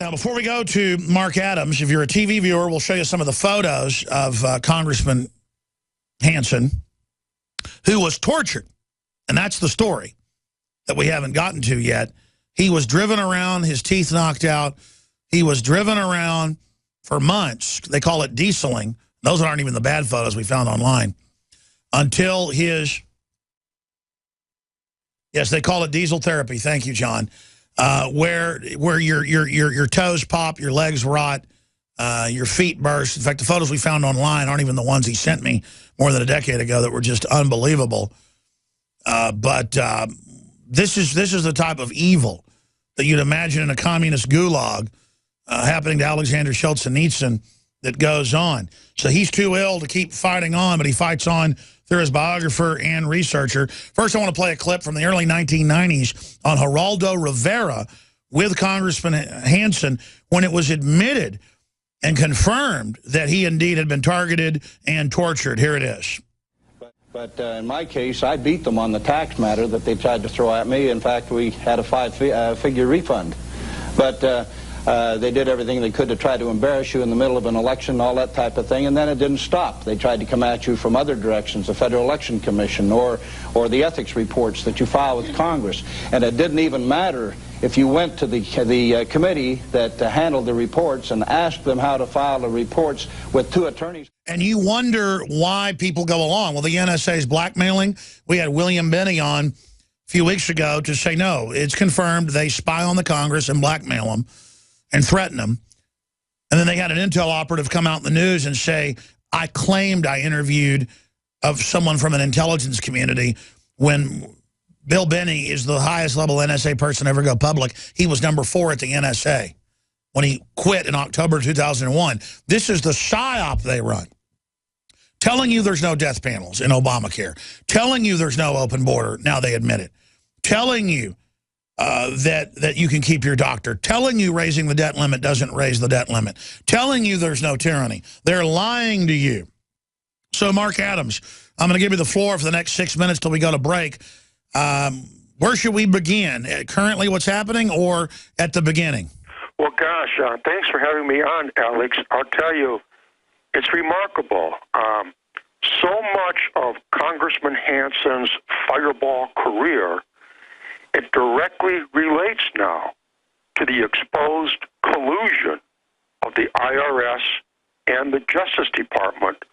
Now, before we go to Mark Adams, if you're a TV viewer, we'll show you some of the photos of Congressman Hansen, who was tortured. And that's the story that we haven't gotten to yet. He was driven around, his teeth knocked out. He was driven around for months. They call it dieseling. Those aren't even the bad photos we found online. Until his, yes, they call it diesel therapy. Thank you, John. Where your toes pop, your legs rot, your feet burst. In fact, the photos we found online aren't even the ones he sent me more than a decade ago that were just unbelievable. But this is the type of evil that you'd imagine in a communist gulag happening to Alexander Solzhenitsyn that goes on. So he's too ill to keep fighting on, but he fights on through his biographer and researcher. First, I want to play a clip from the early 1990s on Geraldo Rivera with Congressman Hansen when it was admitted and confirmed that he indeed had been targeted and tortured. Here it is. But in my case, I beat them on the tax matter that they tried to throw at me. In fact, we had a five-figure refund. But they did everything they could to try to embarrass you in the middle of an election, all that type of thing, and then it didn't stop. They tried to come at you from other directions, the Federal Election Commission or the ethics reports that you file with Congress. And it didn't even matter if you went to the committee that handled the reports and asked them how to file the reports with two attorneys. And you wonder why people go along. Well, the NSA is blackmailing. We had William Binney on a few weeks ago to say, no, it's confirmed they spy on the Congress and blackmail them and threaten them. And then they had an intel operative come out in the news and say, I claimed I interviewed of someone from an intelligence community when Bill Binney is the highest level NSA person to ever go public. He was number 4 at the NSA when he quit in October 2001. This is the PSYOP they run. Telling you there's no death panels in Obamacare. Telling you there's no open border. Now they admit it. Telling you that you can keep your doctor. Telling you raising the debt limit doesn't raise the debt limit. Telling you there's no tyranny. They're lying to you. So, Mark Adams, I'm going to give you the floor for the next 6 minutes till we go to break. Where should we begin? Currently what's happening or at the beginning? Well, gosh, thanks for having me on, Alex. I'll tell you, it's remarkable. So much of Congressman Hansen's fireball career, it directly relates now to the exposed collusion of the IRS and the Justice Department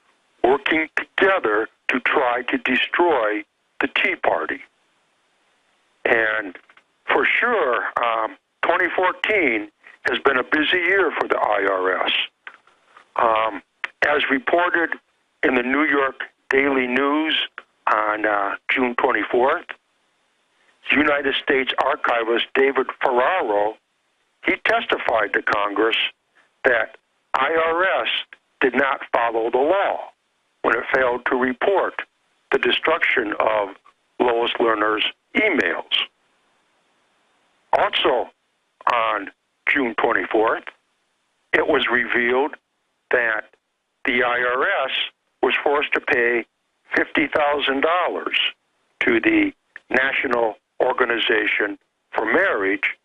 working together to try to destroy the Tea Party. And for sure, 2014 has been a busy year for the IRS. As reported in the New York Daily News on June 24th, United States Archivist David Ferraro, he testified to Congress that IRS did not follow the law when it failed to report the destruction of Lois Lerner's emails. Also, on June 24th, it was revealed that the IRS was forced to pay $50,000 to the National Organization for Marriage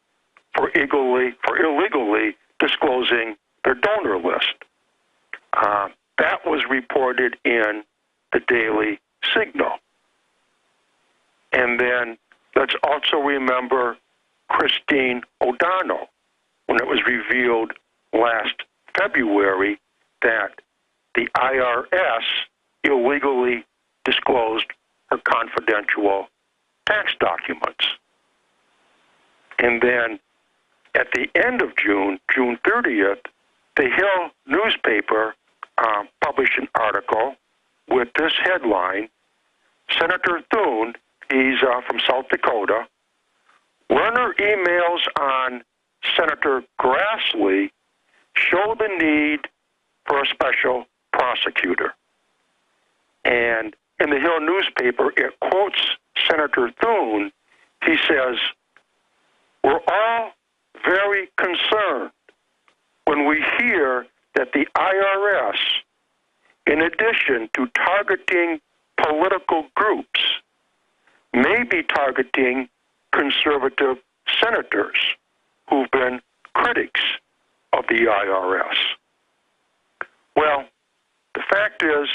for illegally disclosing their donor list. That was reported in the Daily Signal. And then let's also remember Christine O'Donnell, when it was revealed last February that the IRS illegally disclosed her confidential tax documents. And then at the end of June, June 30th, the Hill newspaper published an article with this headline: Senator Thune, he's from South Dakota, Lerner emails on Senator Grassley show the need for a special prosecutor. And in the Hill newspaper, it quotes Senator Thune. He says, we're all very concerned when we hear that the IRS, in addition to targeting political groups, may be targeting conservative senators who've been critics of the IRS? Well, the fact is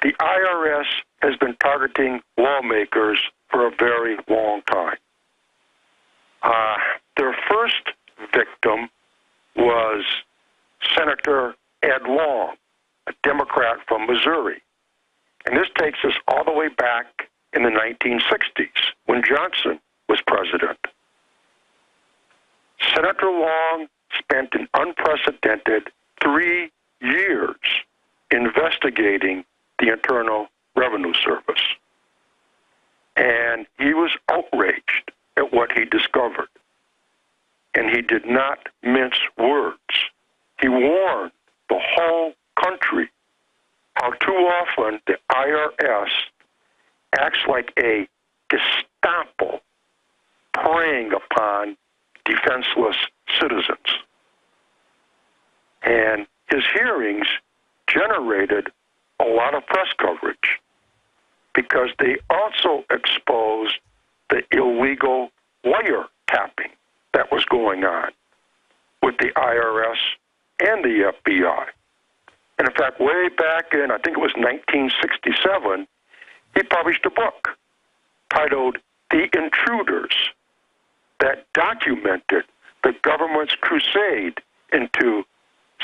the IRS has been targeting lawmakers for a very long time. Their first victim was Senator Ed Long, a Democrat from Missouri. And this takes us all the way back in the 1960s when Johnson was president. Senator Long spent an unprecedented 3 years investigating the Internal Revenue Service. And he was outraged at what he discovered. And he did not mince words. He warned the whole country how too often the IRS acts like a Gestapo preying upon defenseless citizens. And his hearings generated a lot of press coverage because they also exposed the illegal wiretapping that was going on with the IRS and the FBI. And in fact, way back in, I think it was 1967, he published a book titled The Intruders that documented the government's crusade into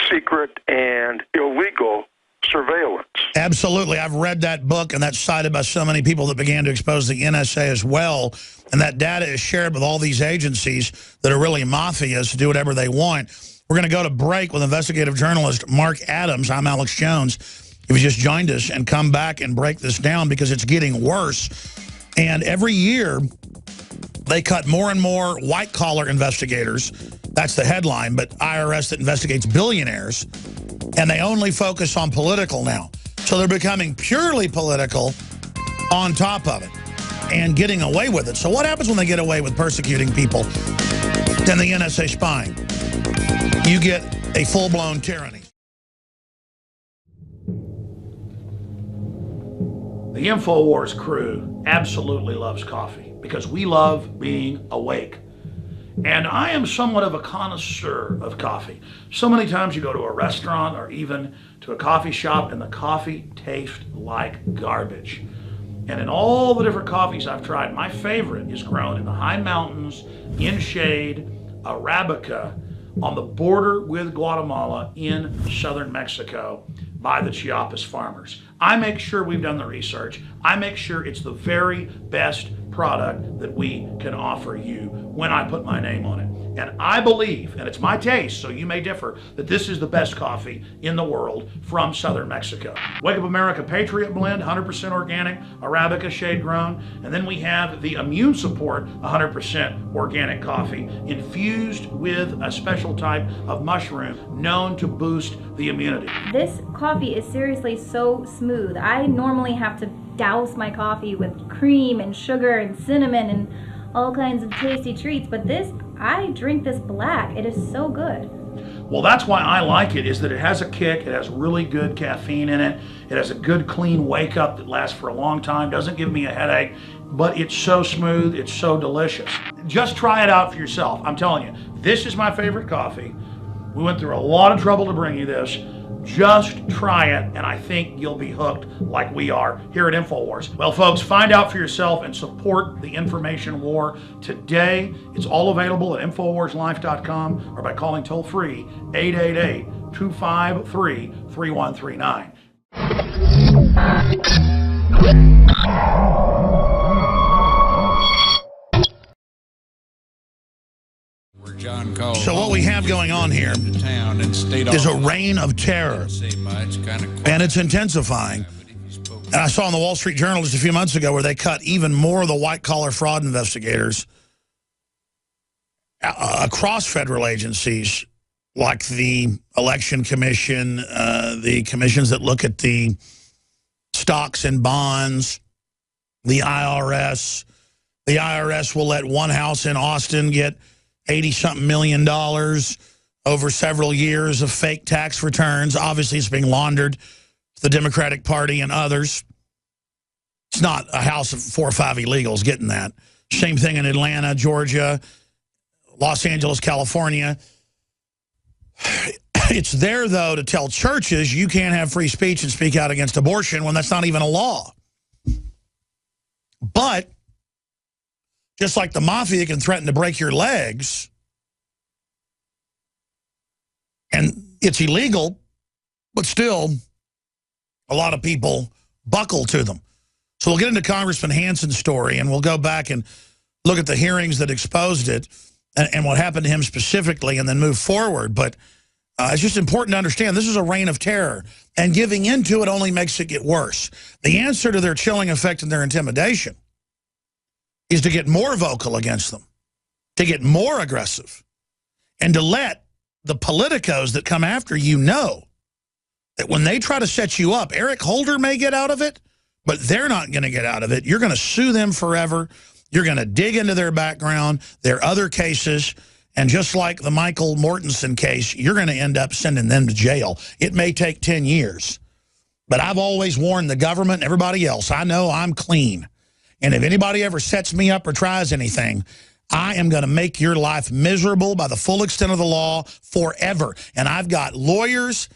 secret and illegal surveillance. Absolutely. I've read that book, and that's cited by so many people that began to expose the NSA as well. And that data is shared with all these agencies that are really mafias to do whatever they want. We're going to go to break with investigative journalist Mark Adams. I'm Alex Jones. If you just joined us, and come back and break this down because it's getting worse. And every year, they cut more and more white-collar investigators. That's the headline, but IRS that investigates billionaires. And they only focus on political now. So they're becoming purely political on top of it and getting away with it. So what happens when they get away with persecuting people and the NSA spying? You get a full-blown tyranny. The InfoWars crew absolutely loves coffee because we love being awake. And I am somewhat of a connoisseur of coffee. So many times you go to a restaurant or even to a coffee shop and the coffee tastes like garbage. And in all the different coffees I've tried, my favorite is grown in the high mountains, in shade, Arabica, on the border with Guatemala in southern Mexico by the Chiapas farmers. I make sure we've done the research. I make sure it's the very best product that we can offer you when I put my name on it. And I believe, and it's my taste, so you may differ, that this is the best coffee in the world from southern Mexico. Wake Up America Patriot Blend, 100% organic, Arabica shade grown. And then we have the Immune Support, 100% organic coffee, infused with a special type of mushroom known to boost the immunity. This coffee is seriously so smooth. I normally have to douse my coffee with cream and sugar and cinnamon and all kinds of tasty treats, but this, I drink this black. It is so good. Well, that's why I like it, is that it has a kick, it has really good caffeine in it, it has a good clean wake up that lasts for a long time, doesn't give me a headache, but it's so smooth, it's so delicious. Just try it out for yourself. I'm telling you, this is my favorite coffee. We went through a lot of trouble to bring you this. Just try it, and I think you'll be hooked like we are here at InfoWars. Well, folks, find out for yourself and support the information war today. It's all available at InfoWarsLife.com or by calling toll-free 888-253-3139. So what we have going on here is a reign of terror, and it's intensifying. And I saw in the Wall Street Journal just a few months ago where they cut even more of the white-collar fraud investigators across federal agencies, like the Election Commission, the commissions that look at the stocks and bonds, the IRS. The IRS will let one house in Austin get $80-something million over several years of fake tax returns. Obviously, it's being laundered to the Democratic Party and others. It's not a house of 4 or 5 illegals getting that. Same thing in Atlanta, Georgia, Los Angeles, California. It's there, though, to tell churches you can't have free speech and speak out against abortion when that's not even a law. But just like the mafia can threaten to break your legs, and it's illegal, but still a lot of people buckle to them. So we'll get into Congressman Hanson's story, and we'll go back and look at the hearings that exposed it and what happened to him specifically, and then move forward. But it's just important to understand this is a reign of terror, and giving into it only makes it get worse. The answer to their chilling effect and their intimidation is to get more vocal against them, to get more aggressive, and to let the politicos that come after you know that when they try to set you up, Eric Holder may get out of it, but they're not going to get out of it. You're going to sue them forever. You're going to dig into their background, their other cases, and just like the Michael Mortensen case, you're going to end up sending them to jail. It may take 10 years, but I've always warned the government and everybody else, I know I'm clean. And if anybody ever sets me up or tries anything, I am going to make your life miserable by the full extent of the law forever. And I've got lawyers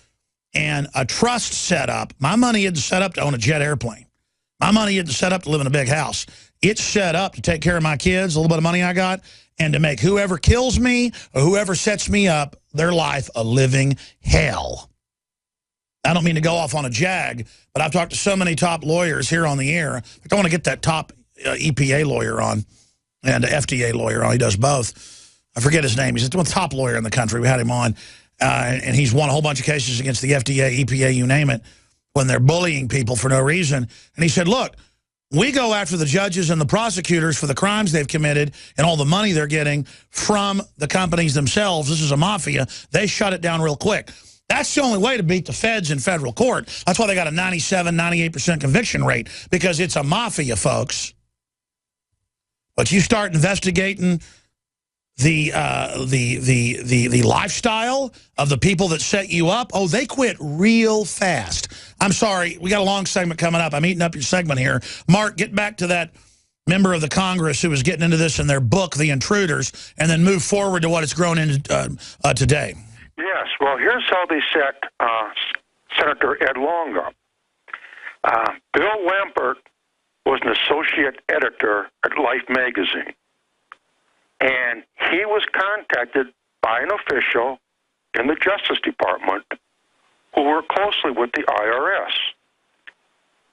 and a trust set up. My money isn't set up to own a jet airplane. My money isn't set up to live in a big house. It's set up to take care of my kids, a little bit of money I got, and to make whoever kills me or whoever sets me up, their life a living hell. I don't mean to go off on a jag, but I've talked to so many top lawyers here on the air. I want to get that top EPA lawyer on and FDA lawyer on. He does both. I forget his name. He's the top lawyer in the country. We had him on, and he's won a whole bunch of cases against the FDA, EPA, you name it, when they're bullying people for no reason. And he said, look, we go after the judges and the prosecutors for the crimes they've committed and all the money they're getting from the companies themselves. This is a mafia. They shut it down real quick. That's the only way to beat the feds in federal court. That's why they got a 97, 98% conviction rate, because it's a mafia, folks. But you start investigating the lifestyle of the people that set you up, oh, they quit real fast. I'm sorry, we got a long segment coming up. I'm eating up your segment here. Mark, get back to that member of the Congress who was getting into this in their book, The Intruders, and then move forward to what it's grown into today. Yes, well, here's how they set Senator Ed Long up. Bill Lampert was an associate editor at Life magazine. And he was contacted by an official in the Justice Department who worked closely with the IRS.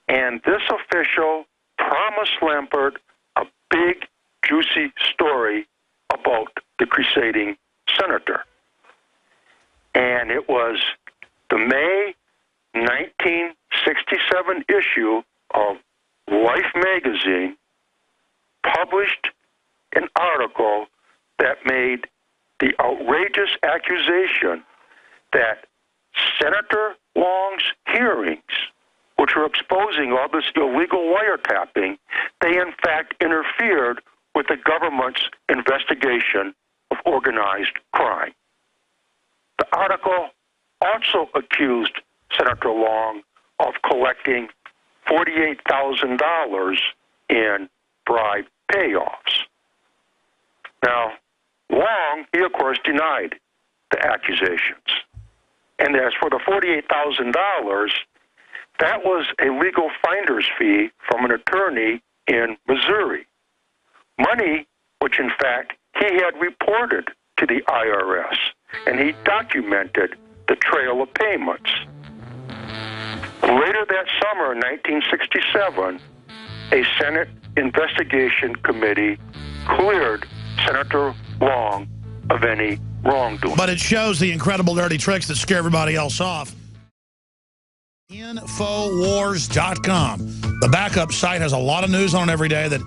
And this official promised Lampert a big, juicy story about the crusading senator. And it was the May 1967 issue of Life magazine published an article that made the outrageous accusation that Senator Long's hearings, which were exposing all this illegal wiretapping, they in fact interfered with the government's investigation of organized crime. The article also accused Senator Long of collecting $48,000 in bribe payoffs. Now, Long, he of course denied the accusations. And as for the $48,000, that was a legal finder's fee from an attorney in Missouri. Money which in fact he had reported to the IRS, and he documented the trail of payments. Later that summer in 1967, a Senate investigation committee cleared Senator Long of any wrongdoing. But it shows the incredible dirty tricks that scare everybody else off. Infowars.com. The backup site has a lot of news on it every day that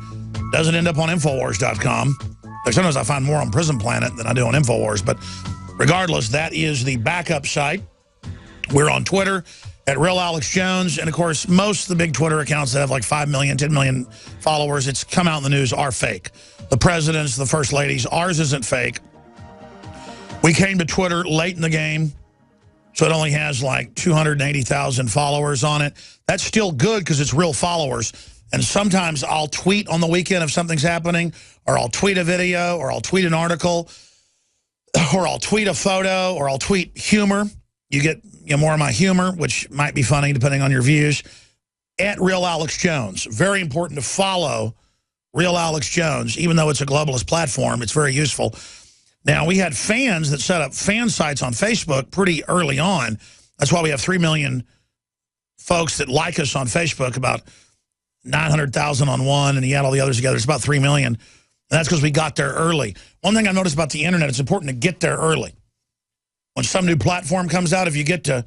doesn't end up on Infowars.com. Like sometimes I find more on Prison Planet than I do on Infowars. But regardless, that is the backup site. We're on Twitter at Real Alex Jones. And, of course, most of the big Twitter accounts that have like 5 million, 10 million followers, it's come out in the news, are fake. The presidents, the first ladies, ours isn't fake. We came to Twitter late in the game, so it only has like 280,000 followers on it. That's still good because it's real followers. And sometimes I'll tweet on the weekend if something's happening, or I'll tweet a video, or I'll tweet an article or I'll tweet a photo, or I'll tweet humor. You get more of my humor, which might be funny depending on your views. At Real Alex Jones. Very important to follow Real Alex Jones. Even though it's a globalist platform, it's very useful. Now, we had fans that set up fan sites on Facebook pretty early on. That's why we have 3 million folks that like us on Facebook, about 900,000 on one, and you add all the others together, it's about 3 million. And that's because we got there early. One thing I've noticed about the internet, it's important to get there early. When some new platform comes out, if you get to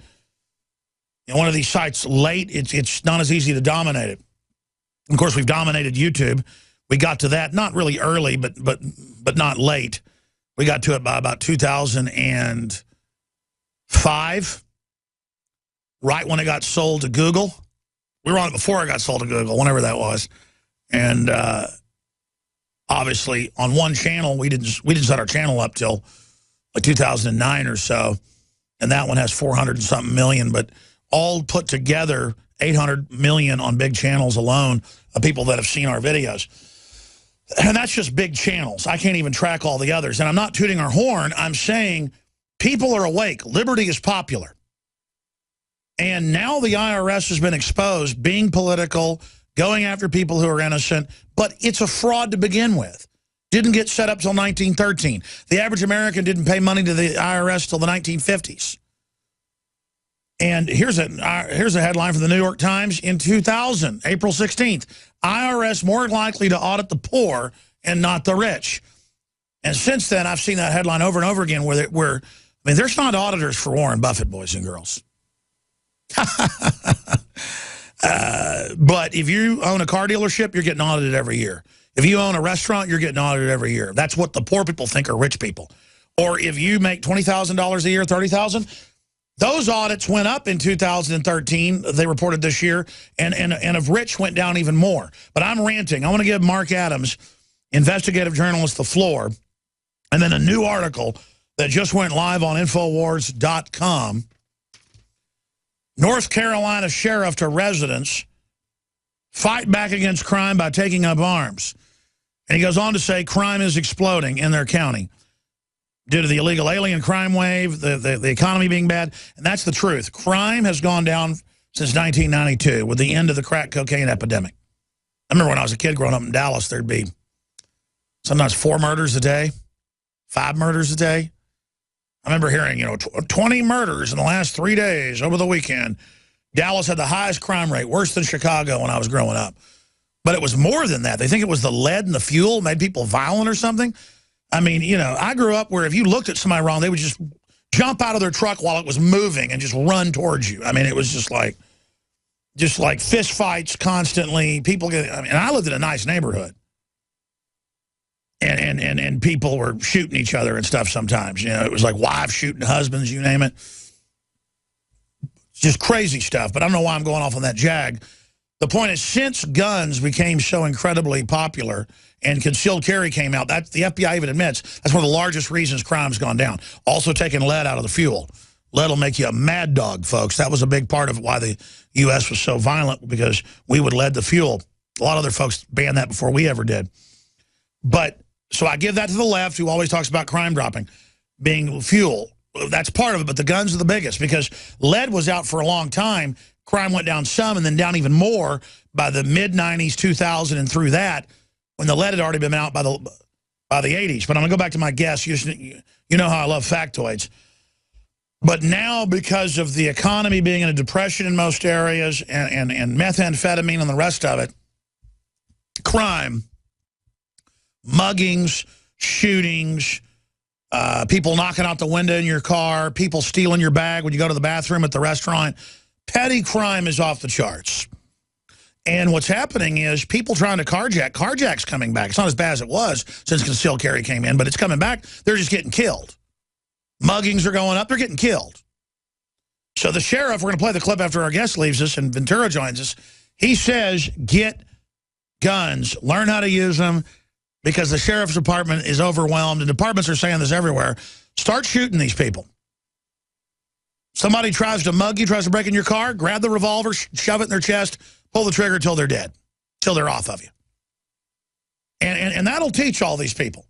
one of these sites late, it's not as easy to dominate it. Of course, we've dominated YouTube. We got to that, not really early, but not late. We got to it by about 2005, right when it got sold to Google. We were on it before it got sold to Google, whenever that was. And obviously, on one channel, we didn't set our channel up till like 2009 or so. And that one has 400 and something million, but all put together, 800 million on big channels alone of people that have seen our videos. And that's just big channels. I can't even track all the others. And I'm not tooting our horn. I'm saying people are awake. Liberty is popular. And now the IRS has been exposed, being political, going after people who are innocent. But it's a fraud to begin with. Didn't get set up till 1913. The average American didn't pay money to the IRS till the 1950s. And here's a headline from the New York Times in 2000, April 16th. IRS more likely to audit the poor and not the rich. And since then, I've seen that headline over and over again where there's not auditors for Warren Buffett, boys and girls. But if you own a car dealership, you're getting audited every year. If you own a restaurant, you're getting audited every year. That's what the poor people think are rich people. Or if you make $20,000 a year, $30,000, those audits went up in 2013, they reported this year, and of rich went down even more. But I'm ranting. I want to give Mark Adams, investigative journalist, the floor, and then a new article that just went live on Infowars.com. North Carolina sheriff to residents, fight back against crime by taking up arms. And he goes on to say crime is exploding in their county due to the illegal alien crime wave, the economy being bad. And that's the truth. Crime has gone down since 1992 with the end of the crack cocaine epidemic. I remember when I was a kid growing up in Dallas, there'd be sometimes 4 murders a day, 5 murders a day. I remember hearing, 20 murders in the last 3 days over the weekend. Dallas had the highest crime rate, worse than Chicago when I was growing up. But it was more than that. They think it was the lead and the fuel made people violent or something. I mean, I grew up where if you looked at somebody wrong, they would just jump out of their truck while it was moving and just run towards you. I mean, it was just like fist fights constantly. People and I lived in a nice neighborhood. And people were shooting each other and stuff sometimes. It was like wives shooting husbands, you name it. Just crazy stuff. But I don't know why I'm going off on that jag. The point is, since guns became so incredibly popular and concealed carry came out, the FBI even admits that's one of the largest reasons crime's gone down. Also taking lead out of the fuel. Lead will make you a mad dog, folks. That was a big part of why the U.S. was so violent, because we would lead the fuel. A lot of other folks banned that before we ever did. But so I give that to the left, who always talks about crime dropping, being fuel. That's part of it, but the guns are the biggest, because lead was out for a long time. Crime went down some and then down even more by the mid-90s, 2000, and through that, when the lead had already been out by the 80s. But I'm going to go back to my guess. You know how I love factoids. But now, because of the economy being in a depression in most areas and methamphetamine and the rest of it, crime, muggings, shootings, people knocking out the window in your car, people stealing your bag when you go to the bathroom at the restaurant. Petty crime is off the charts. And what's happening is people trying to carjack. Carjack's coming back. It's not as bad as it was since concealed carry came in, but it's coming back. They're just getting killed. Muggings are going up. They're getting killed. So the sheriff, we're going to play the clip after our guest leaves us and Ventura joins us. He says, get guns, learn how to use them, because the sheriff's department is overwhelmed, and departments are saying this everywhere. Start shooting these people. Somebody tries to mug you, tries to break in your car, grab the revolver, shove it in their chest, pull the trigger till they're dead, till they're off of you. And that'll teach all these people.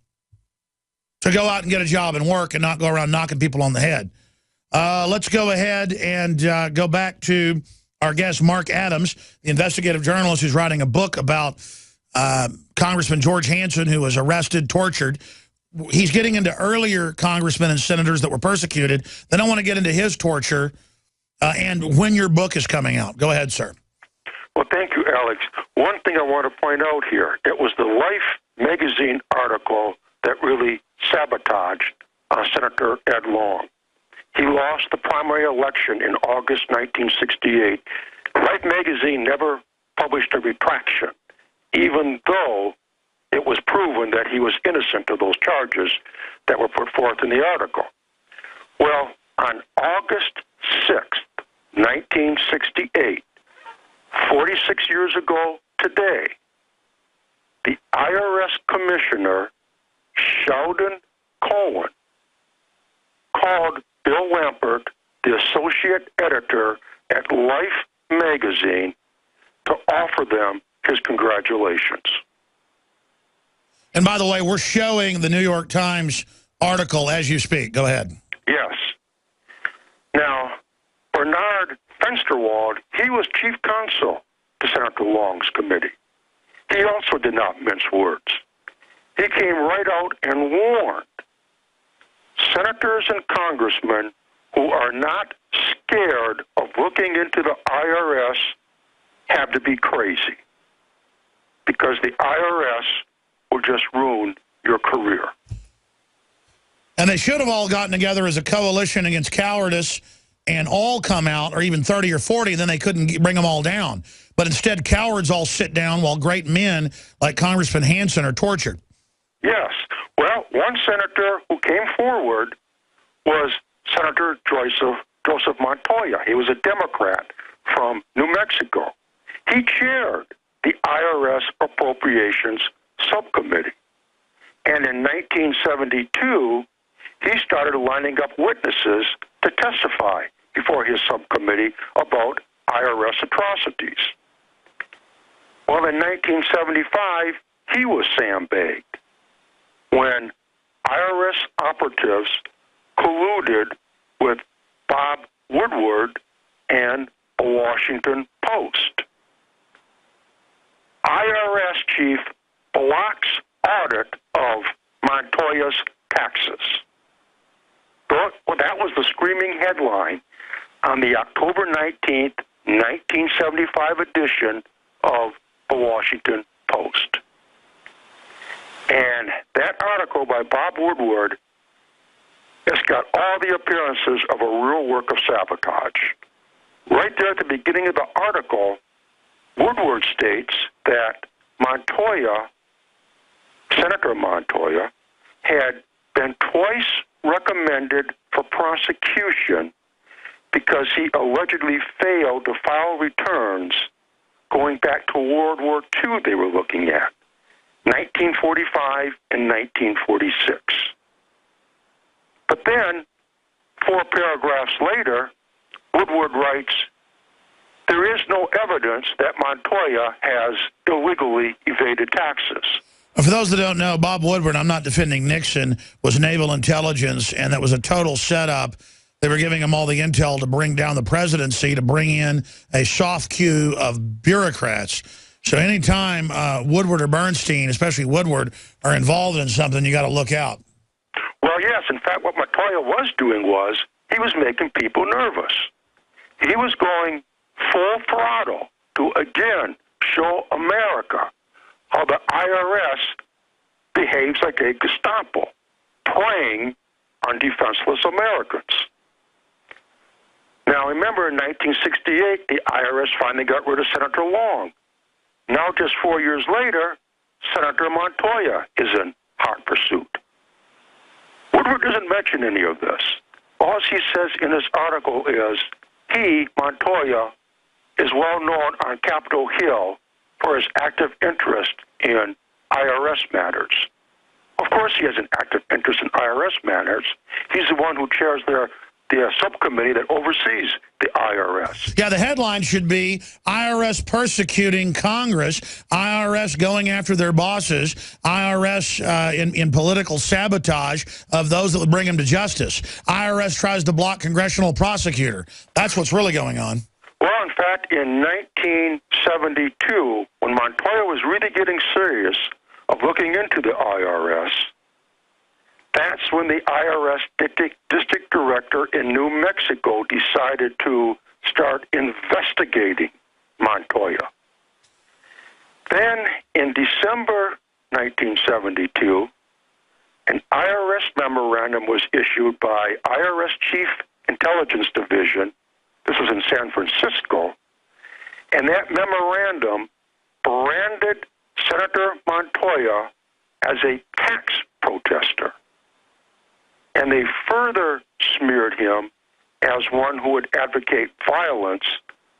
to go out and get a job and work and not go around knocking people on the head. Let's go ahead and go back to our guest, Mark Adams, the investigative journalist who's writing a book about Congressman George Hansen, who was arrested, tortured. He's getting into earlier congressmen and senators that were persecuted. Then I want to get into his torture and when your book is coming out. Go ahead, sir. Well, thank you, Alex. One thing I want to point out here, it was the Life magazine article that really sabotaged Senator Ed Long. He lost the primary election in August 1968. Life magazine never published a retraction, even though it was proven that he was innocent of those charges that were put forth in the article. Well, on August 6th, 1968, 46 years ago today, the IRS Commissioner, Sheldon Cohen, called Bill Lampert, the associate editor at Life magazine, to offer them his congratulations. And by the way, we're showing the New York Times article as you speak. Go ahead. Yes. Now, Bernard Fensterwald, he was chief counsel to Senator Long's committee. He also did not mince words. He came right out and warned senators and congressmen who are not scared of looking into the IRS have to be crazy, because the IRS will just ruin your career. And they should have all gotten together as a coalition against cowardice and all come out, or even 30 or 40, and then they couldn't bring them all down. But instead, cowards all sit down while great men like Congressman Hansen are tortured. Yes. Well, one senator who came forward was Senator Joseph Montoya. He was a Democrat from New Mexico. He chaired the IRS Appropriations Subcommittee. And in 1972, he started lining up witnesses to testify before his subcommittee about IRS atrocities. Well, in 1975, he was sandbagged when IRS operatives colluded with Bob Woodward and a Washington Post. IRS chief blocks audit of Montoya's taxes. Well, that was the screaming headline on the October 19th, 1975 edition of the Washington Post. And that article by Bob Woodward has got all the appearances of a real work of sabotage. Right there at the beginning of the article, Woodward states that Montoya, Senator Montoya, had been twice recommended for prosecution because he allegedly failed to file returns going back to World War II they were looking at, 1945 and 1946. But then, 4 paragraphs later, Woodward writes, there is no evidence that Montoya has illegally evaded taxes. For those that don't know, Bob Woodward, I'm not defending Nixon, was naval intelligence, and that was a total setup. They were giving him all the intel to bring down the presidency, to bring in a soft queue of bureaucrats. So anytime Woodward or Bernstein, especially Woodward, are involved in something, you got to look out. Well, yes. In fact, what Montoya was doing was he was making people nervous. He was going full throttle to, again, show America how the IRS behaves like a Gestapo, preying on defenseless Americans. Now, remember, in 1968, the IRS finally got rid of Senator Long. Now, just 4 years later, Senator Montoya is in hot pursuit. Woodward doesn't mention any of this. All he says in this article is he, Montoya, is well known on Capitol Hill for his active interest in IRS matters. Of course he has an active interest in IRS matters. He's the one who chairs their the subcommittee that oversees the IRS. Yeah, the headline should be IRS persecuting Congress, IRS going after their bosses, IRS in political sabotage of those that would bring them to justice. IRS tries to block congressional prosecutor. That's what's really going on. Well, in fact, in 1972, when Montoya was really getting serious of looking into the IRS, that's when the IRS district director in New Mexico decided to start investigating Montoya. Then, in December 1972, an IRS memorandum was issued by IRS Chief Intelligence Division. This was in San Francisco. And that memorandum branded Senator Montoya as a tax protester. And they further smeared him as one who would advocate violence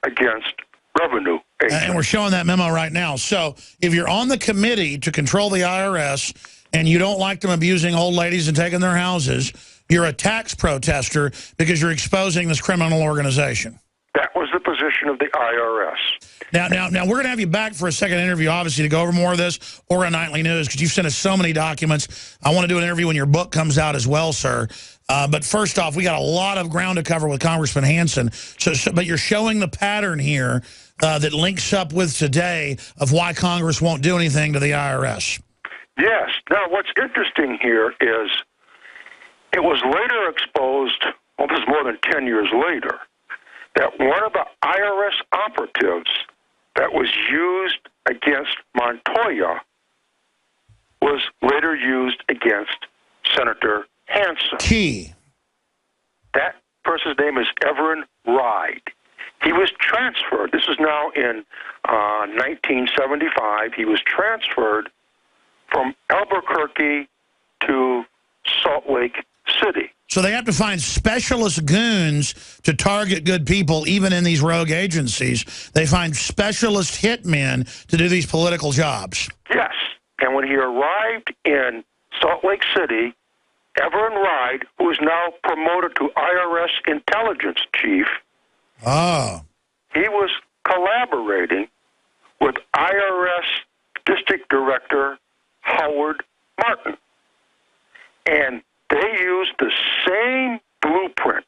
against revenue agents. And we're showing that memo right now. So if you're on the committee to control the IRS and you don't like them abusing old ladies and taking their houses, you're a tax protester because you're exposing this criminal organization. That was the position of the IRS. Now, we're going to have you back for a second interview, obviously, to go over more of this, or a nightly news, because you've sent us so many documents. I want to do an interview when your book comes out as well, sir. But first off, we got a lot of ground to cover with Congressman Hansen. But you're showing the pattern here that links up with today of why Congress won't do anything to the IRS. Yes. Now, what's interesting here is it was later exposed, well, this is more than 10 years later, that one of the IRS operatives that was used against Montoya was later used against Senator Hansen. Key. That person's name is Everin Ride. He was transferred. This is now in 1975. He was transferred from Albuquerque to Salt Lake City. So they have to find specialist goons to target good people, even in these rogue agencies. They find specialist hitmen to do these political jobs. Yes. And when he arrived in Salt Lake City, Everin Ride, who is now promoted to IRS intelligence chief, he was collaborating with IRS District Director Howard Martin. And they used the same blueprint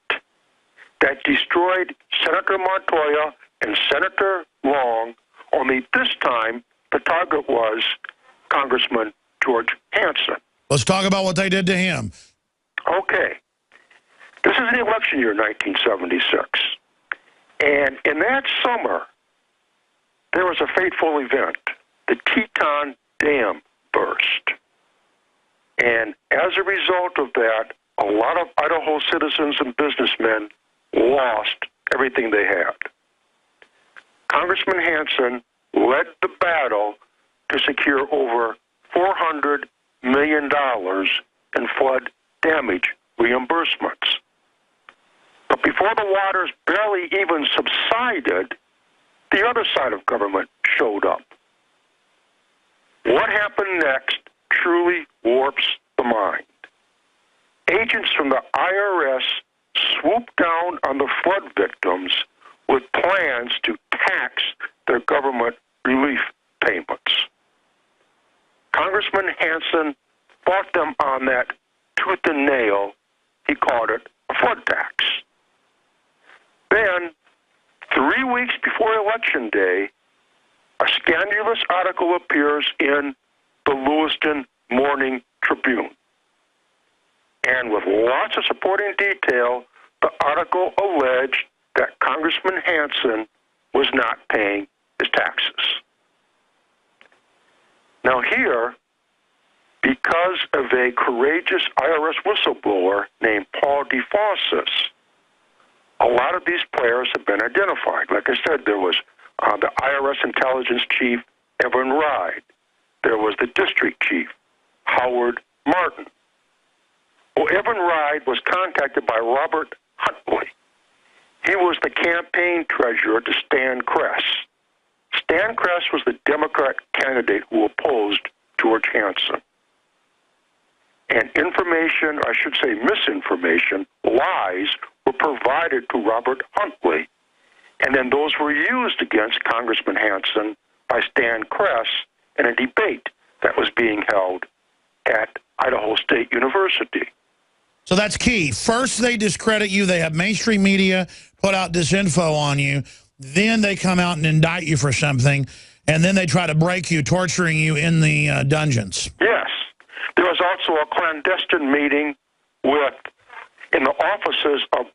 that destroyed Senator Montoya and Senator Long, only this time the target was Congressman George Hansen. Let's talk about what they did to him. Okay. This is the election year, 1976. And in that summer, there was a fateful event. The Teton Dam burst. And as a result of that, a lot of Idaho citizens and businessmen lost everything they had. Congressman Hansen led the battle to secure over $400 million in flood damage reimbursements. But before the waters barely even subsided, the other side of government showed up. What happened next truly warps the mind. Agents from the IRS swooped down on the flood victims with plans to tax their government relief payments. Congressman Hansen fought them on that tooth and nail. He called it a flood tax. Then, 3 weeks before Election Day, a scandalous article appears in the Lewiston Morning Tribune. And with lots of supporting detail, the article alleged that Congressman Hansen was not paying his taxes. Now here, because of a courageous IRS whistleblower named Paul DeFossis, a lot of these players have been identified. Like I said, there was the IRS intelligence chief, Everin Ride. There was the district chief, Howard Martin. Well, Everin Ride was contacted by Robert Huntley. He was the campaign treasurer to Stan Kress. Stan Kress was the Democrat candidate who opposed George Hansen. And information, I should say misinformation, lies, were provided to Robert Huntley. And then those were used against Congressman Hansen by Stan Kress in a debate that was being held at Idaho State University. So that's key. First, they discredit you. They have mainstream media put out disinfo on you. Then they come out and indict you for something. And then they try to break you, torturing you in the dungeons. Yes. There was also a clandestine meeting in the offices of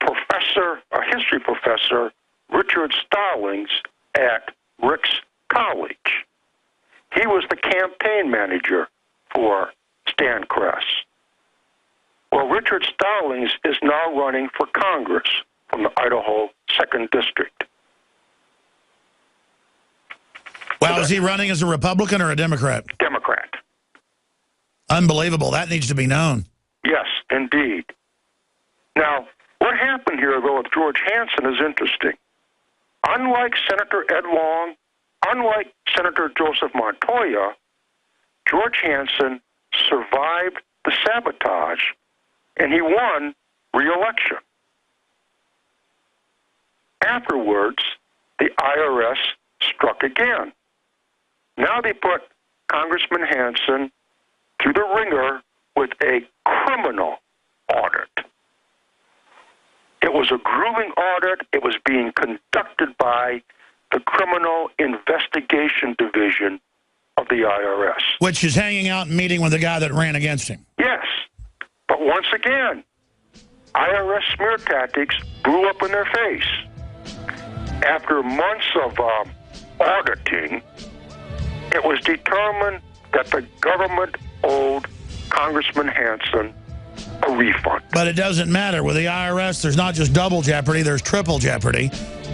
a history professor, Richard Stallings, at Rick's College. He was the campaign manager for Stan Kress. Well, Richard Stallings is now running for Congress from the Idaho 2nd District. Wow, is he running as a Republican or a Democrat? Democrat. Unbelievable. That needs to be known. Yes, indeed. Now, what happened here, though, with George Hansen is interesting. Unlike Senator Ed Long, unlike Senator Joseph Montoya, George Hansen survived the sabotage, and he won re-election. Afterwards, the IRS struck again. Now they put Congressman Hansen through the ringer with a criminal audit. It was a grueling audit. It was being conducted by the Criminal Investigation Division of the IRS. Which is hanging out and meeting with the guy that ran against him. Yes. But once again, IRS smear tactics blew up in their face. After months of auditing, it was determined that the government owed Congressman Hansen a refund. But it doesn't matter. With the IRS, there's not just double jeopardy, there's triple jeopardy.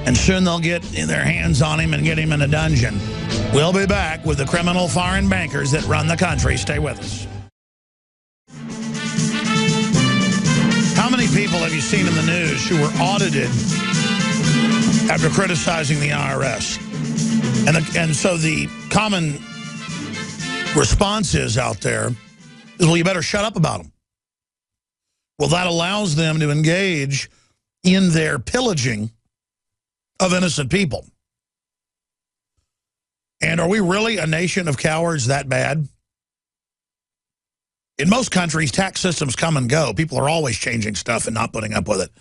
And soon they'll get their hands on him and get him in a dungeon. We'll be back with the criminal foreign bankers that run the country. Stay with us. How many people have you seen in the news who were audited after criticizing the IRS? And so the common response is out there is, well, you better shut up about them. Well, that allows them to engage in their pillaging of innocent people. And are we really a nation of cowards that bad? In most countries, tax systems come and go. People are always changing stuff and not putting up with it.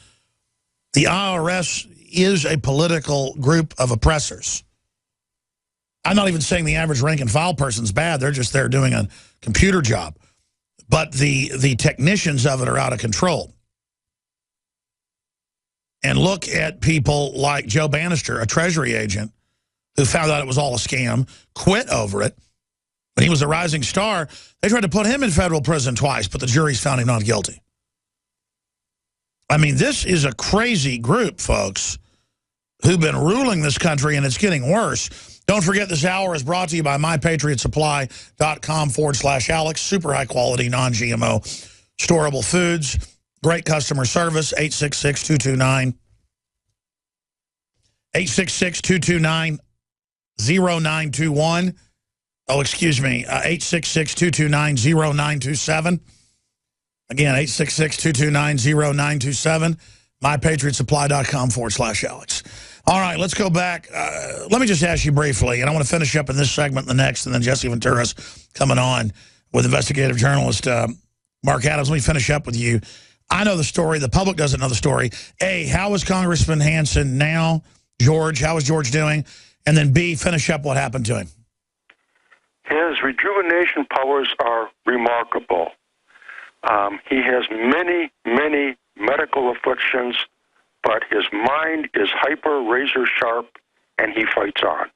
The IRS is a political group of oppressors. I'm not even saying the average rank and file person's bad. They're just there doing a computer job. But the technicians of it are out of control. And look at people like Joe Bannister, a Treasury agent, who found out it was all a scam, quit over it. When he was a rising star, they tried to put him in federal prison twice, but the juries found him not guilty. I mean, this is a crazy group, folks, who've been ruling this country, and it's getting worse. Don't forget, this hour is brought to you by mypatriotsupply.com/Alex. Super high quality, non-GMO, storable foods. Great customer service, 866-229. 866-229-0921. Oh, excuse me, 866-229-0927. Again, 866-229-0927. mypatriotsupply.com/Alex. All right, let's go back. Let me just ask you briefly, and I want to finish up in this segment and the next, and then Jesse Ventura's coming on with investigative journalist Mark Adams. Let me finish up with you. I know the story. The public doesn't know the story. A, how is Congressman Hansen now? George, how is George doing? And then B, finish up what happened to him. His rejuvenation powers are remarkable. He has many, many medical afflictions, but his mind is hyper razor sharp, and he fights on.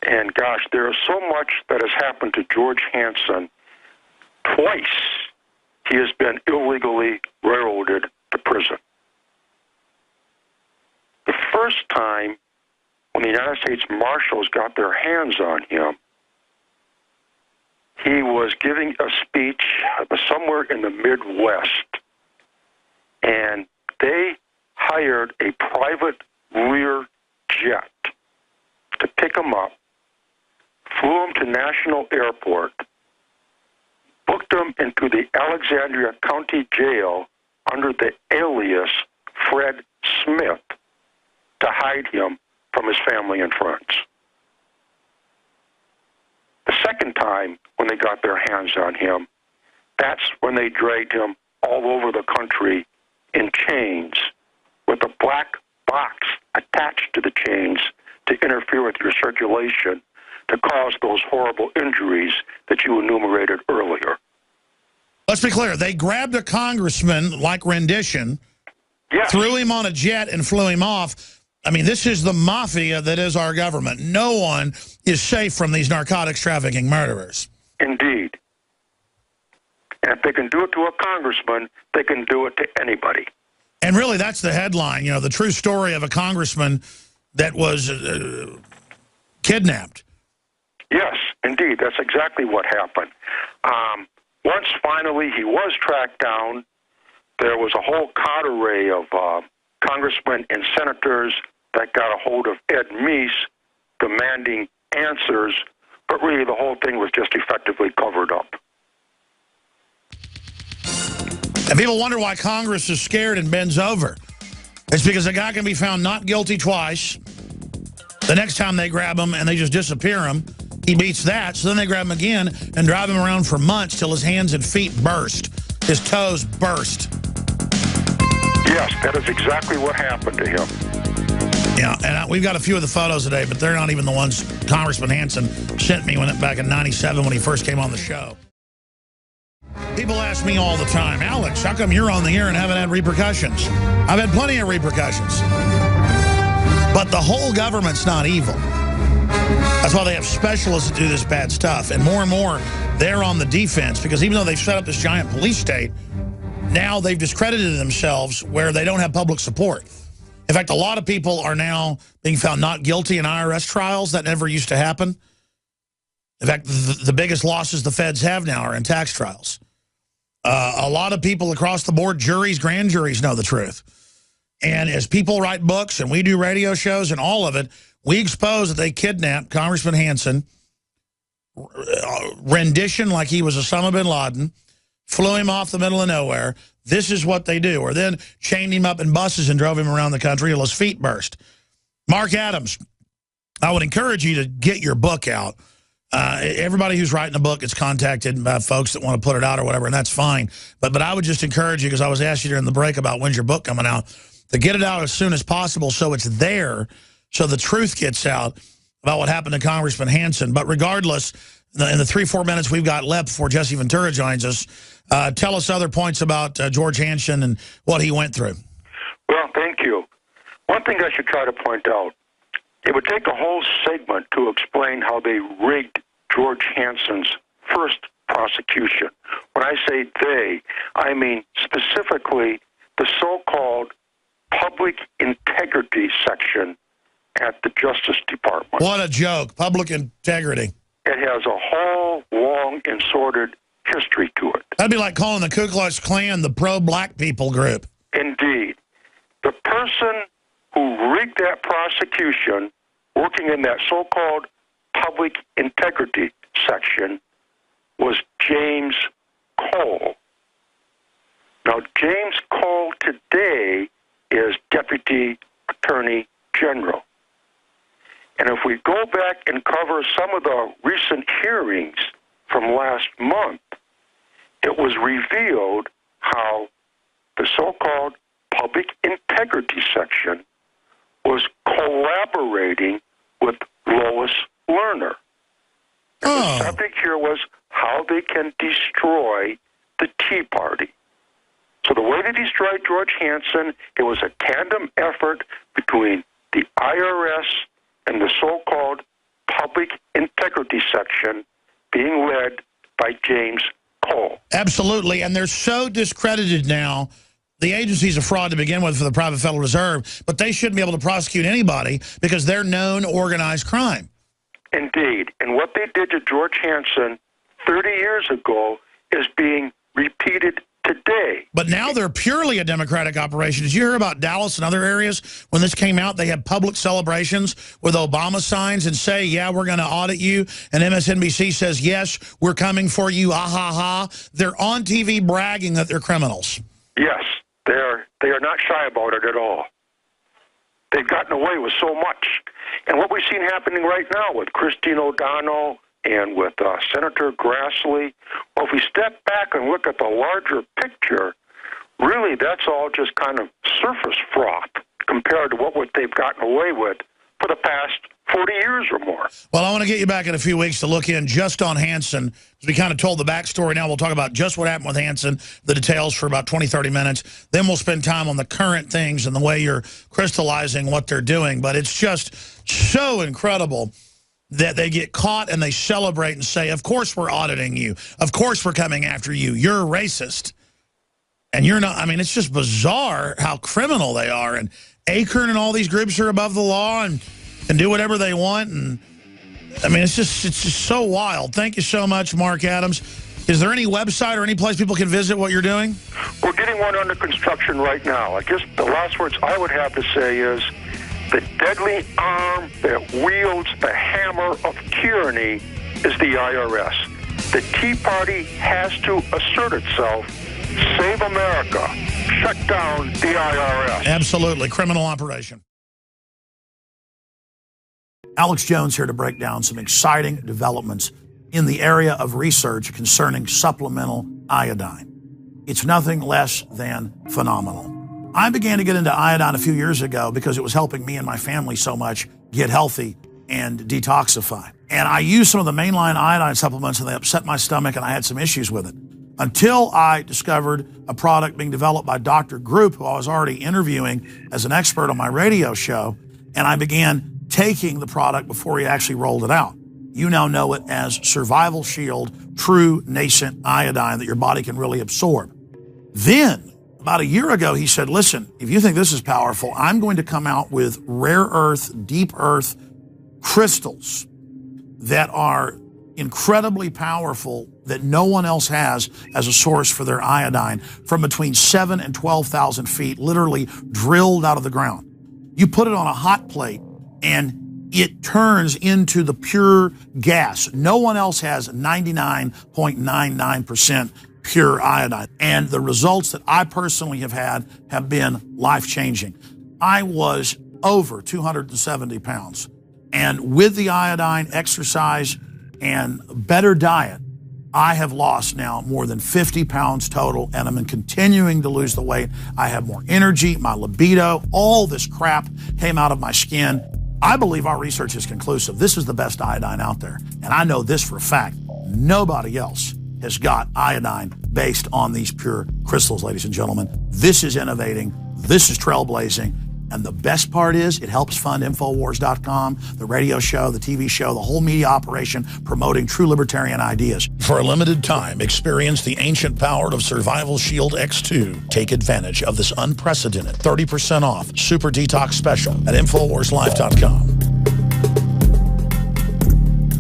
And gosh, there is so much that has happened to George Hansen. Twice he has been illegally railroaded to prison. The first time when the United States Marshals got their hands on him, he was giving a speech somewhere in the Midwest, and they hired a private Lear jet to pick him up, flew him to National Airport, booked him into the Alexandria County Jail under the alias Fred Smith to hide him from his family and friends. The second time when they got their hands on him, that's when they dragged him all over the country in chains with a black box attached to the chains to interfere with your circulation to cause those horrible injuries that you enumerated earlier. Let's be clear. They grabbed a congressman like Rendition, Yes. threw him on a jet and flew him off. I mean, this is the mafia that is our government. No one is safe from these narcotics trafficking murderers. Indeed. And if they can do it to a congressman, they can do it to anybody. And really, that's the headline, you know, the true story of a congressman that was kidnapped. Yes, indeed. That's exactly what happened. Once finally he was tracked down, there was a whole cadre of congressmen and senators that got a hold of Ed Meese demanding answers, but really the whole thing was just effectively covered up. And people wonder why Congress is scared and bends over. It's because a guy can be found not guilty twice. The next time they grab him and they just disappear him, he beats that. So then they grab him again and drive him around for months till his hands and feet burst. His toes burst. Yes, that is exactly what happened to him. Yeah, and we've got a few of the photos today, but they're not even the ones Congressman Hansen sent me back in '97 when he first came on the show. People ask me all the time, Alex, how come you're on the air and haven't had repercussions? I've had plenty of repercussions. But the whole government's not evil. That's why they have specialists that do this bad stuff. And more, they're on the defense because even though they've set up this giant police state, now they've discredited themselves where they don't have public support. In fact, a lot of people are now being found not guilty in IRS trials. That never used to happen. In fact, the biggest losses the feds have now are in tax trials. A lot of people across the board, juries, grand juries, know the truth. And as people write books and we do radio shows and all of it, we expose that they kidnapped Congressman Hansen, Rendition like he was Osama bin Laden, flew him off the middle of nowhere. This is what they do. Or then chained him up in buses and drove him around the country till his feet burst. Mark Adams, I would encourage you to get your book out. Everybody who's writing a book is contacted by folks that want to put it out or whatever, and that's fine. But I would just encourage you, because I was asked you during the break about when's your book coming out, to get it out as soon as possible so it's there, so the truth gets out about what happened to Congressman Hansen. But regardless, in the 3-4 minutes we've got left before Jesse Ventura joins us, tell us other points about George Hansen and what he went through. Well, thank you. One thing I should try to point out, it would take a whole segment to explain how they rigged George Hansen's first prosecution. When I say they, I mean specifically the so-called public integrity section at the Justice Department. What a joke. Public integrity. It has a whole long and sordid history to it. That'd be like calling the Ku Klux Klan the pro-black people group. Indeed. The person who rigged that prosecution, working in that so-called public integrity section, was James Cole. Now, James Cole today is Deputy Attorney General. And if we go back and cover some of the recent hearings from last month, it was revealed how the so-called public integrity section was collaborating with Lois Lerner. And the subject here was how they can destroy the Tea Party. So the way they destroyed George Hansen, it was a tandem effort between the IRS and the so-called public integrity section being led by James Cole. Absolutely, and they're so discredited now. The agency's a fraud to begin with for the private Federal Reserve, but they shouldn't be able to prosecute anybody because they're known organized crime. Indeed, and what they did to George Hansen 30 years ago is being repeated today. But now they're purely a Democratic operation. Did you hear about Dallas and other areas? When this came out, they had public celebrations with Obama signs and say, yeah, we're going to audit you. And MSNBC says, yes, we're coming for you, ah, ha, ha. They're on TV bragging that they're criminals. Yes, They are not shy about it at all. They've gotten away with so much. And what we've seen happening right now with Christine O'Donnell and with Senator Grassley, well, if we step back and look at the larger picture, really that's all just kind of surface froth compared to what they've gotten away with for the past 40 years or more. Well, I want to get you back in a few weeks to look in just on Hansen. We kind of told the backstory. Now we'll talk about just what happened with Hansen, the details for about 20, 30 minutes. Then we'll spend time on the current things and the way you're crystallizing what they're doing. But it's just so incredible that they get caught and they celebrate and say, of course we're auditing you. Of course we're coming after you. You're a racist. And you're not. I mean, it's just bizarre how criminal they are. And Acorn and all these groups are above the law and do whatever they want. And I mean, it's just so wild. Thank you so much, Mark Adams. Is there any website or any place people can visit what you're doing? We're getting one under construction right now. I guess the last words I would have to say is the deadly arm that wields the hammer of tyranny is the IRS. The Tea Party has to assert itself. Save America. Shut down the IRS. Absolutely. Criminal operation. Alex Jones here to break down some exciting developments in the area of research concerning supplemental iodine. It's nothing less than phenomenal. I began to get into iodine a few years ago because it was helping me and my family so much get healthy and detoxify. And I used some of the mainline iodine supplements and they upset my stomach and I had some issues with it. Until I discovered a product being developed by Dr. Group, who I was already interviewing as an expert on my radio show, and I began taking the product before he actually rolled it out. You now know it as Survival Shield True Nascent Iodine that your body can really absorb. Then, about a year ago, he said, listen, if you think this is powerful, I'm going to come out with rare earth, deep earth crystals that are incredibly powerful that no one else has as a source for their iodine from between 7,000 and 12,000 feet, literally drilled out of the ground. You put it on a hot plate and it turns into the pure gas. No one else has 99.99% pure iodine. And the results that I personally have had have been life-changing. I was over 270 pounds. And with the iodine, exercise, and better diet, I have lost now more than 50 pounds total, and I'm continuing to lose the weight. I have more energy, my libido, all this crap came out of my skin. I believe our research is conclusive. This is the best iodine out there. And I know this for a fact. Nobody else has got iodine based on these pure crystals, ladies and gentlemen. This is innovating. This is trailblazing. And the best part is it helps fund Infowars.com, the radio show, the TV show, the whole media operation promoting true libertarian ideas. For a limited time, experience the ancient power of Survival Shield X2. Take advantage of this unprecedented 30% off Super Detox special at InfoWarsLife.com.